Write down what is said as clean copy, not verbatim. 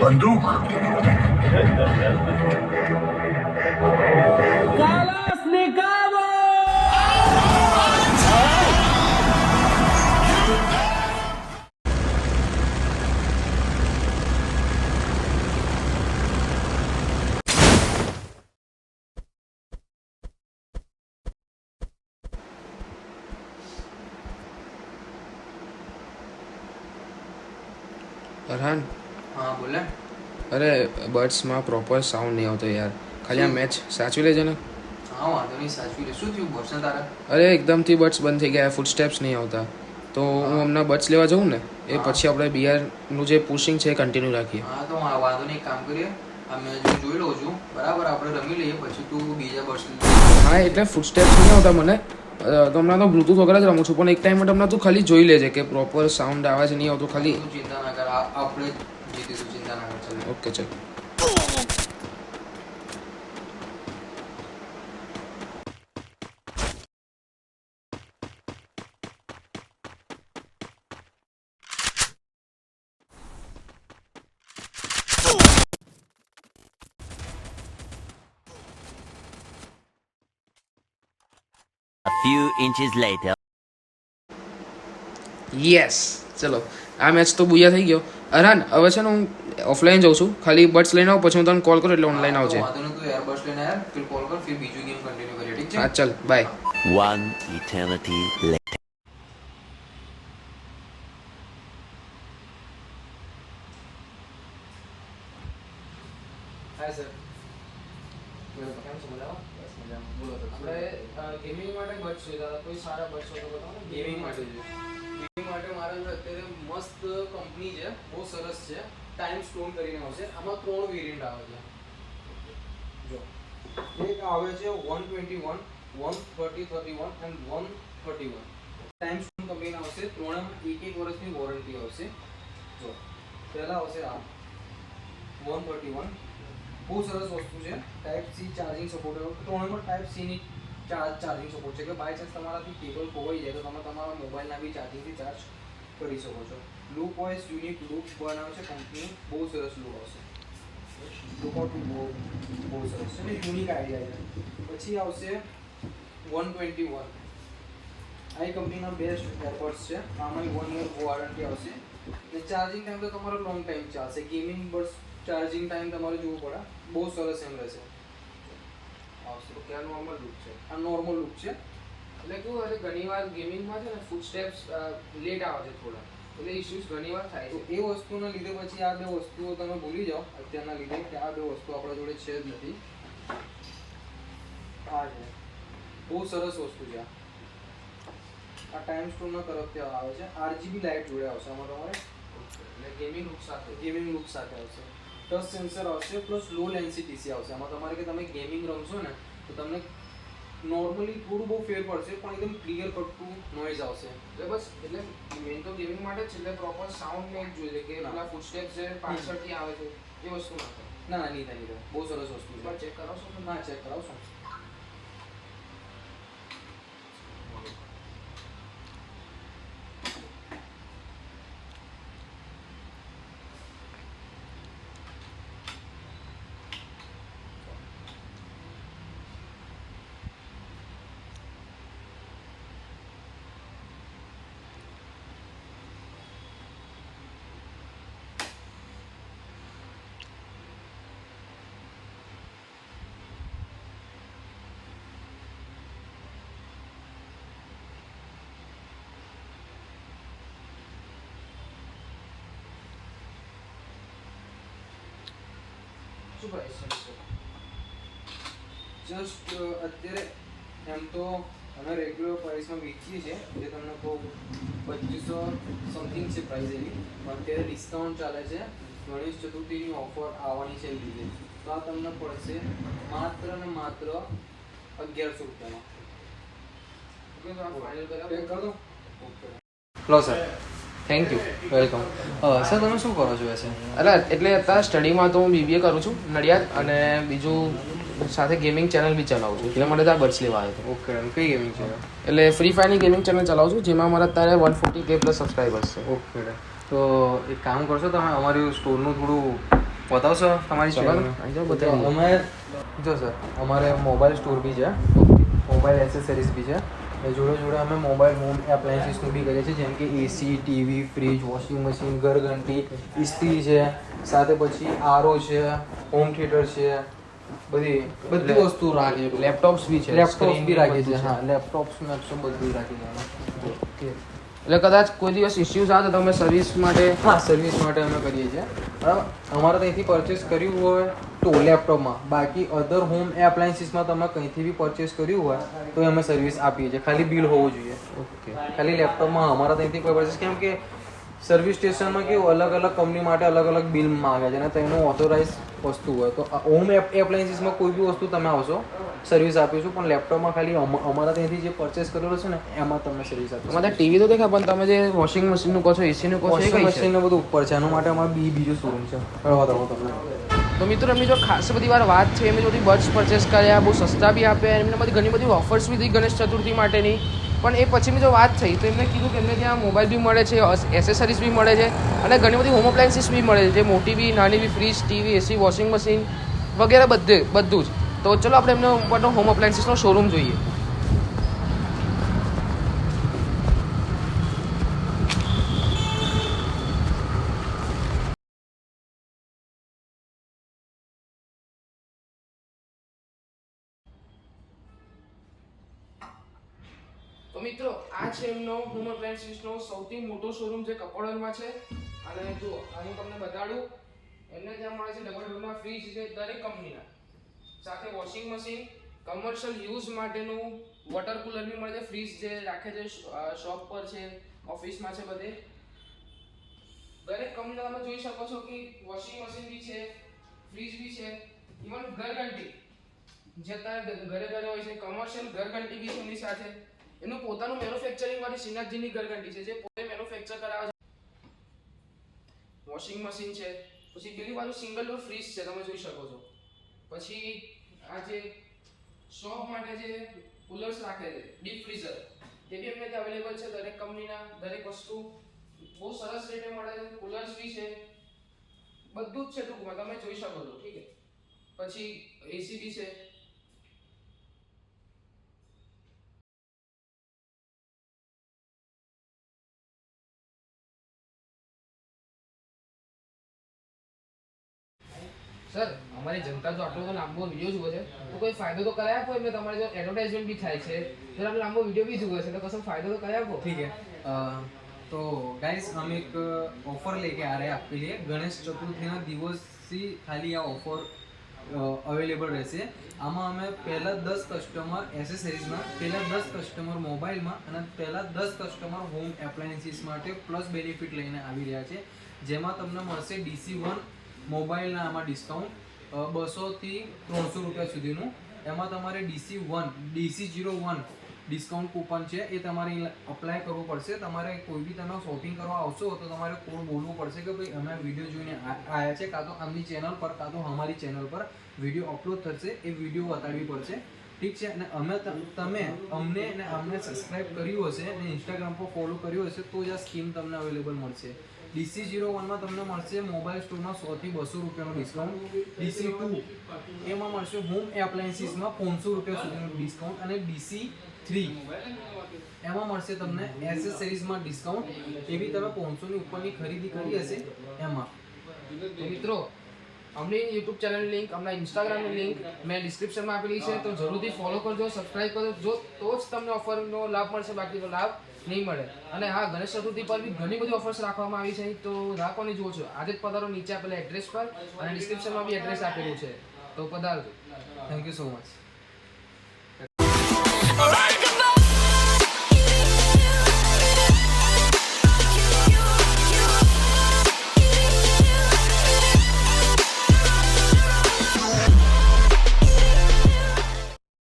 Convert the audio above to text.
बंदूक ફરહાન, હા બોલે. અરે બર્ડ્સમાં પ્રોપર સાઉન્ડ નહીં આવતો યાર. ખાલી આ મેચ સાચવી લેજે ને. હા વાંધો નહીં, સાચવી લે. શું થયું બોલશે તારા? અરે એકદમથી બર્ડ્સ બંધ થઈ ગયા, ફૂટ સ્ટેપ્સ નહીં આવતા. તો હું હમણાં બર્ડ્સ લેવા જાઉં ને એ પછી આપણે બિયરનું જે પુશિંગ છે એ કન્ટિન્યુ રાખીએ. હા તો વાંધો નહીં, કામ કરીએ. અમે જોઈ લઉં છું બરાબર, આપણે રમી લઈએ પછી તું બીજા બસ. હા એટલે ફૂટ સ્ટેપ્સ નહીં આવતા મને. તો હમણાં તો બ્લુટૂથ વગર જ રમું છું, પણ એક ટાઈમ માટે હમણાં તું ખાલી જોઈ લેજે કે પ્રોપર સાઉન્ડ આવે છે નહીં આવતો ખાલી. તું ચિંતા ના કર, આપણે જીતીશું, ચિંતા ના કર. ચાલ ઓકે ચલ. A few inches later. Yes, ચલો આ મેચ તો બુયા થઈ ગયો. અરહાન, હવે છે ને હું ઓફલાઈન જાઉં છું, ખાલી બર્ડ્સ લઈને આવું પછી હું તને કોલ કરું એટલે ઓનલાઈન આવજે. વાંધો નહીં, તું એર બસ લઈને આવ, ફિર કોલ કર, ફિર બીજું ગેમ કન્ટિન્યુ કરીએ, ઠીક છે? હા ચલ bye. One eternity later. Hi sir. કેમ છો? બોલાવો. બસ મજામાં. બોલો સર. આપણે ગેમિંગ માટે બર્ડ્સ જોઈતા હતા, કોઈ સારા બર્ડ્સ હોય તો બતાવો ને. ગેમિંગ માટે છે. ગેમિંગ માટે મારા અંદર અત્યારે મસ્ત કંપની છે, બહુ સરસ છે. ટાઈમ સ્ટોન કરીને આવશે. આમાં 3 વેરિયન્ટ આવે છે. જો એક આવે છે 121, 130, 31 એન્ડ 131. ટાઈમ સ્ટોન કંપનીના આવશે. ત્રણેમાં એક વર્ષની વોરંટી આવશે. જો પહેલા આવશે આ 131, બહુ સરસ વસ્તુ છે. ટાઈપ સી ચાર્જિંગ સપોર્ટ, ત્રણેમાં ટાઈપ સી ની ચાર્જિંગ સપોર્ટ છે કે બાય ચાન્સ તમારાથી કેબલ ખોવાઈ જાય તો તમે તમારા મોબાઈલના બી ચાર્જિંગથી ચાર્જ કરી શકો છો. લુક વાઇઝ યુનિક લુક બનાવે છે કંપની, બહુ સરસ લુક આવશે. લુક આઉટ બહુ સરસ છે ને યુનિક આઈડિયા છે. પછી આવશે 121. આ કંપનીના બેસ્ટ એરબડ્સ છે. આમાં 1 યર વોરંટી આવશે અને ચાર્જિંગ ટાઈમ તો તમારો લોંગ ટાઈમ ચાલશે. ગેમિંગ બડ્સ ચાર્જિંગ ટાઈમ તમારે જોવો પડે, બહુ સરસ એમ રહેશે. આવશે તો ક્યાં નોર્મલ લુક છે. આ નોર્મલ લુક છે. એટલે કેવું હોય છે ઘણી વાર ગેમિંગમાં છે ને ફૂટ સ્ટેપ્સ લેટ આવે છે થોડા, એટલે ઇશ્યુઝ ઘણી વાર થાય તો છે. એ વસ્તુના લીધે પછી આ બે વસ્તુઓ તમે ભૂલી જાઓ અત્યારના લીધે કે આ બે વસ્તુ આપણા જોડે છે જ નથી. આ છે બહુ સરસ વસ્તુ છે. આ ટાઈમ સ્ટોનના તરફથી આવે છે. RGB લાઇટ જોડે આવશે આમાં તમારે, એટલે ગેમિંગ લુક સાથે આવશે. ટચ સેન્સર આવશે પ્લસ લો લેન્સિટીસી આવશે. આમાં તમારે કે તમે ગેમિંગ રમશો ને તો તમને નોર્મલી થોડું બહુ ફેર પડશે પણ એકદમ ક્લિયર કટનું નોઇઝ આવશે. એટલે બસ એટલે મેન તો ગેમિંગ માટે જ છે, એટલે પ્રોપર સાઉન્ડ ને જોઈએ કે પેલા ફૂટ સ્ટેપ્સ જે પાછળથી આવે છે એ વસ્તુ ના થાય. ના નહીં થાય, બહુ સરસ વસ્તુ છે. ચેક કરાવશો ને? ના ચેક કરાવશો. શું પ્રાઇસ છે? જસ્ટ અત્યારે એમ તો અમે રેગ્યુલર પ્રાઇસમાં વેચીએ છીએ, જે તમને તો 2500 સમથિંગ છે પ્રાઇસ એની. અત્યારે ડિસ્કાઉન્ટ ચાલે છે, ગણેશ ચતુર્થીની ઓફર આવવાની છે એ લીધે. તો આ તમને પડશે માત્ર ને માત્ર 1100 રૂપિયામાં. ઓકે, તો આ ફાઇનલ પેક કરાવો. કરી દો. ઓકે લો sir, thank you, welcome. Sir તમે શું કરો છો વૈસે? અરે એટલે અત્યારે સ્ટડીમાં તો હું BBA કરું છું નડિયાદ, અને બીજું સાથે ગેમિંગ ચેનલ બી ચલાવું છું. એટલે મને ત્યાં બર્ડ્સ લેવા આવ્યો હતો. ઓકે, કઈ ગેમિંગ છે? એટલે ફ્રી ફાયરની ગેમિંગ ચેનલ ચલાવું છું, જેમાં મારા અત્યારે 140K પ્લસ સબસ્ક્રાઈબર્સ છે. ઓકે, તો એક કામ કરશો તમે, અમારું સ્ટોરનું થોડું બતાવશો તમારી ચાલો ચેનલ? ને, અહીં જાઓ બતાવી દઈએ. અમે જો સર અમારે મોબાઈલ સ્ટોર બી છે, મોબાઈલ એસેસરીઝ બી છે. એ જોડે જોડે અમે મોબાઈલ હોમ એપ્લાયન્સીસનું બી કરીએ છીએ, જેમ કે એસી, ટીવી, ફ્રીજ, વોશિંગ મશીન, ઘરઘંટી, ઇસ્ત્રી છે, સાથે પછી આરો છે, હોમ થિયેટર છે, બધી વસ્તુ રાખીએ છીએ. લેપટોપ્સ બી છે, લેપટોપ screen બી રાખીએ બધું છીએ. છે. હા, લેપટોપ્સ બધું રાખીએ છીએ. ઓકે. એટલે કદાચ કોઈ દિવસ ઇસ્યુઝ આવે તો તમે સર્વિસ માટે હા, સર્વિસ માટે અમે કરીએ છીએ. બરાબર, અમારે ત્યાંથી પરચેસ કર્યું હોય તો લેપટોપમાં, બાકી અધર હોમ એપ્લાયન્સીસમાં તમે કંઈથી બી પરચેસ કર્યું હોય તો અમે સર્વિસ આપીએ છીએ. ખાલી બિલ હોવું જોઈએ. ઓકે. ખાલી લેપટોપમાં અમારા ત્યાંથી કોઈ પરચેસ, કેમ કે સર્વિસ સ્ટેશનમાં કેવું અલગ અલગ કંપની માટે અલગ અલગ બિલ માંગે છે અને તેનું ઓથોરાઇઝ વસ્તુ હોય તો હોમ એપ્લાયન્સીસમાં કોઈ બી વસ્તુ તમે આવશો સર્વિસ આપીશું, પણ લેપટોપમાં ખાલી અમારા ત્યાંથી જે પરચેસ કરેલો છે ને એમાં તમને સર્વિસ આપીશું. તમારે ટીવી તો દેખાય, પણ તમે જે વોશિંગ મશીનનું કહો છો, એસીનું કહો છો, એ વોશિંગ કઈ છે? મશીન ને બધું ઉપર છે, એના માટે અમારે બીજું શોરૂમ છે. બરાબર તમને. તો મિત્રો એમની જો ખાસ બધી વાર વાત છે, એમની બધી બડ્સ પરચેસ કર્યા, બહુ સસ્તા બી આપ્યા, એમને બધી ઘણી બધી ઓફર્સ બી હતી ગણેશ ચતુર્થી માટેની. પણ એ પછીની જો વાત થઈ તો એમને કીધું કે એમને ત્યાં મોબાઈલ બી મળે છે, એસેસરીઝ બી મળે છે અને ઘણી બધી હોમ અપ્લાયન્સીસ બી મળે છે, જે મોટી બી નાની બી, ફ્રીજ, ટીવી, એસી, વોશિંગ મશીન વગેરે બધું જ. તો ચલો આપણે એમનો ઉપરનો હોમ અપ્લાયન્સીસનો શોરૂમ જોઈએ. તો મિત્રો આ છે એમનો હોમ અપ્લાયન્સીસનો સૌથી મોટો શોરૂમ જે કપોળમાં છે. અને જો હું તમને બતાડું, એમને ત્યાં મળે છે ડબલ ડોરના ફ્રીજ છે દરેક કંપનીના, સાથે વોશિંગ મશીન, કમર્શિયલ યુઝ માટેનું વોટર કુલર બી મળે છે, ફ્રીજ જે રાખે છે શોપ પર છે, ઓફિસમાં છે, બધે દરેક કંપનીના તમે જોઈ શકો છો કે વોશિંગ મશીન બી છે, ફ્રીજ બી છે, ઇવન ઘરઘંટી જે અત્યારે ઘરે ઘરે હોય છે, કમર્શિયલ ઘરઘંટી બી છે એમની સાથે. એનું પોતાનું મેન્યુફેક્ચરિંગ વાળી શ્રીનાથજીની ઘરઘંટી છે જે પોતે મેન્યુફેક્ચર કરાવે છે. વોશિંગ મશીન છે, પછી પેલી બાજુ સિંગલ ડોર ફ્રીજ છે, તમે જોઈ શકો છો. પછી આ જે શોપ માટે જે કુલર્સ રાખે છે, ડીપ ફ્રીઝર, તે બી એમને ત્યાં અવેલેબલ છે. દરેક કંપનીના દરેક વસ્તુ બહુ સરસ રેટે મળે છે. કુલર્સ બી છે, બધું જ છે ટૂંકમાં, તમે જોઈ શકો છો. ઠીક છે. પછી એસી બી છે. સર અમારી જનતા જો આટલો તો લાંબો વિડીયો જુએ છે તો કોઈ ફાયદો તો કરાય આપો એમને. તમારે જો એડવર્ટાઇઝમેન્ટ બી થાય છે, જો આટલો લાંબો વિડીયો બી જુએ છે તો કશો ફાયદો તો કરાય આપો. ठीक है. तो गाइस हम एक ऑफर लेके आ रहे हैं आपके लिए. गणेश चतुर्थीના દિવસથી ખાલી આ ઓફર અવેલેબલ રહેશે. આમાં અમે પહેલા 10 કસ્ટમર એસેસરીઝમાં, પહેલા 10 કસ્ટમર મોબાઈલમાં અને પહેલા 10 કસ્ટમર હોમ એપ્લાયન્સીસ માટે પ્લસ બેનિફિટ લઈને આવી રહ્યા છે, જેમાં તમને મળશે DC1 મોબાઈલના આમાં ડિસ્કાઉન્ટ 200 થી 300 રૂપિયા સુધીનું. એમાં તમારે DC01 ડિસ્કાઉન્ટ કૂપન છે એ તમારે અપ્લાય કરવું પડશે. તમારે કોઈ બી તમે શોપિંગ કરવા આવશો તો તમારે કોડ બોલવું પડશે કે ભાઈ અમે વિડીયો જોઈને આવ્યા છે, કાં તો આમની ચેનલ પર કાં તો અમારી ચેનલ પર વિડીયો અપલોડ થશે, એ વિડીયો બતાડવી પડશે. ઠીક છે. અને તમે અમને અને અમને સબસ્ક્રાઇબ કર્યું હશે અને ઇન્સ્ટાગ્રામ પર ફોલો કર્યું હશે તો જ આ સ્કીમ તમને અવેલેબલ મળશે. DC01માં તમને મળશે મોબાઈલ સ્ટોરમાં 100 થી 200 રૂપિયાનું ડિસ્કાઉન્ટ. DC2 એમાં મળશે હોમ એપ્લાયન્સીસમાં 500 રૂપિયા સુધીનું ડિસ્કાઉન્ટ. અને DC3 એમાં મળશે તમને એસેસરીઝમાં ડિસ્કાઉન્ટ. એવી તમે 500 ની ઉપરની ખરીદી કરી હશે એમાં. તો મિત્રો અમની યુટ્યુબ ચેનલની લિંક, અમના ઇન્સ્ટાગ્રામની લિંક મેં ડિસ્ક્રિપ્શનમાં આપેલી છે, તો જરૂરથી ફોલો કરજો, સબસ્ક્રાઇબ કરજો, જો તો જ તમને ઓફરનો લાભ મળશે, બાકી તો લાભ નહીં મળે. અને હા, ગણેશ ચતુર્થી પર બી ઘણી બધી ઓફર્સ રાખવામાં આવી છે, તો રાખવાની જુઓ છો. આજે જ પધારો નીચે આપેલા એડ્રેસ પર, અને ડિસ્ક્રિપ્શનમાં બી એડ્રેસ આપેલું છે, તો પધારજો. Thank you so much.